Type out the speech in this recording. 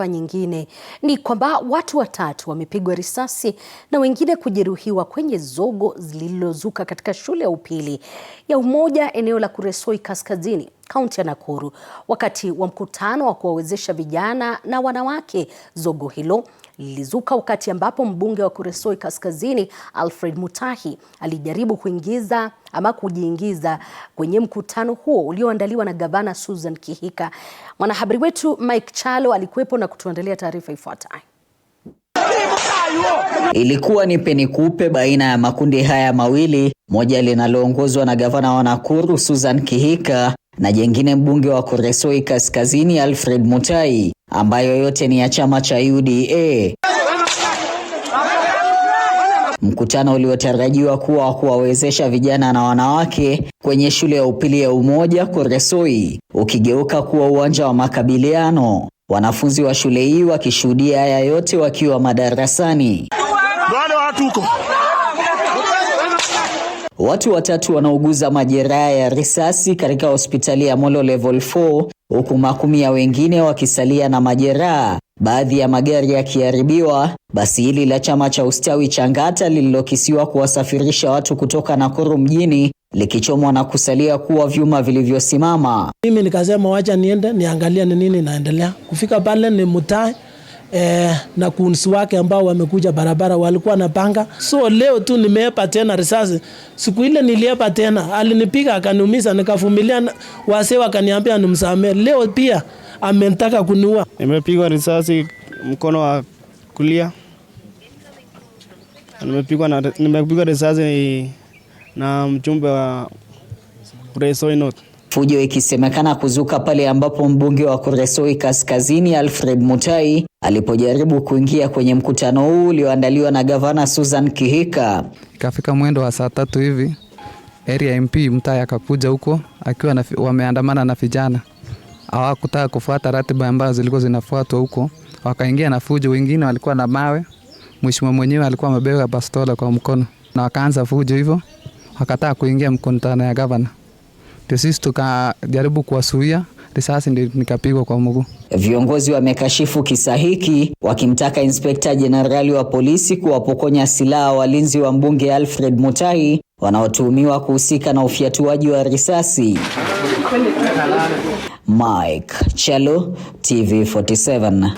Nyingine ni kwamba watu watatu wamepigwa risasi na wengine kujeruhiwa kwenye zogo zililozuka katika shule ya upili ya Umoja eneo la Kuresoi Kaskazini, kaunti ya Nakuru, wakati wa mkutano wa kuwawezesha vijana na wanawake. Zogo hilo lilizuka wakati ambapo mbunge wa Kuresoi Kaskazini Alfred Mutahi alijaribu kujiingiza kwenye mkutano huo ulioandaliwa na gavana Susan Kihika. Mwanahabari wetu Mike Chalo alikuwepo na kutuandalia taarifa ifuatayo. Ilikuwa ni penikupe baina ya makundi haya mawili, moja linaloongozwa na gavana wa Nakuru Susan Kihika na jengine mbunge wa Kuresoi Kaskazini Alfred Mutahi, ambayo yote ni ya chama cha UDA. Mkutano uliotarajiwa kuwa wa kuwawezesha vijana na wanawake kwenye shule ya upili ya Umoja Kuresoi ukigeuka kuwa uwanja wa makabiliano, wanafunzi wa shule hii wakishuhudia haya yote wakiwa madarasani. Watu watatu wanauguza majeraha ya risasi katika hospitali ya Molo Level 4, huku makumi ya wengine wakisalia na majeraha, baadhi ya magari yakiharibiwa. Basi hili la chama cha ustawi cha Ngata lililokisiwa kuwasafirisha watu kutoka Nakuru mjini likichomwa na kusalia kuwa vyuma vilivyosimama. Mimi nikasema wacha niende niangalia ni nini inaendelea. Kufika pale ni Mutahi na kunsi wake ambao wamekuja barabara walikuwa na panga. So leo tu nimeepa tena risasi. Siku ile niliepa tena, alinipiga akaniumiza, nikavumilia, wazee wakaniambia nimsamee. Leo pia amenitaka kuniua. Nimepigwa risasi mkono wa kulia. Nimepigwa risasi na mjumbe wa Kuresoi North. Fujo ikisemekana kuzuka pale ambapo mbunge wa Kuresoi Kaskazini Alfred Mutahi alipojaribu kuingia kwenye mkutano huu ulioandaliwa na gavana Susan Kihika. Ikafika mwendo wa saa 3 hivi, area MP Mutahi akakuja huko akiwa wameandamana na vijana. Hawakutaka kufuata ratiba ambazo zilikuwa zinafuatwa huko. Wakaingia na fujo, wengine walikuwa na mawe. Mheshimiwa mwenyewe alikuwa amebeba bastola kwa mkono. Na wakaanza fujo hivyo. Wakataka kuingia mkutano ya gavana. Sisi tukajaribu kuwasuia, risasi ndio nikapigwa kwa mguu. Viongozi wamekashifu kisa hiki wakimtaka Inspekta Jenerali wa polisi kuwapokonya silaha walinzi wa mbunge Alfred Mutahi wanaotuhumiwa kuhusika na ufyatuaji wa risasi. Mike Chalo, TV 47.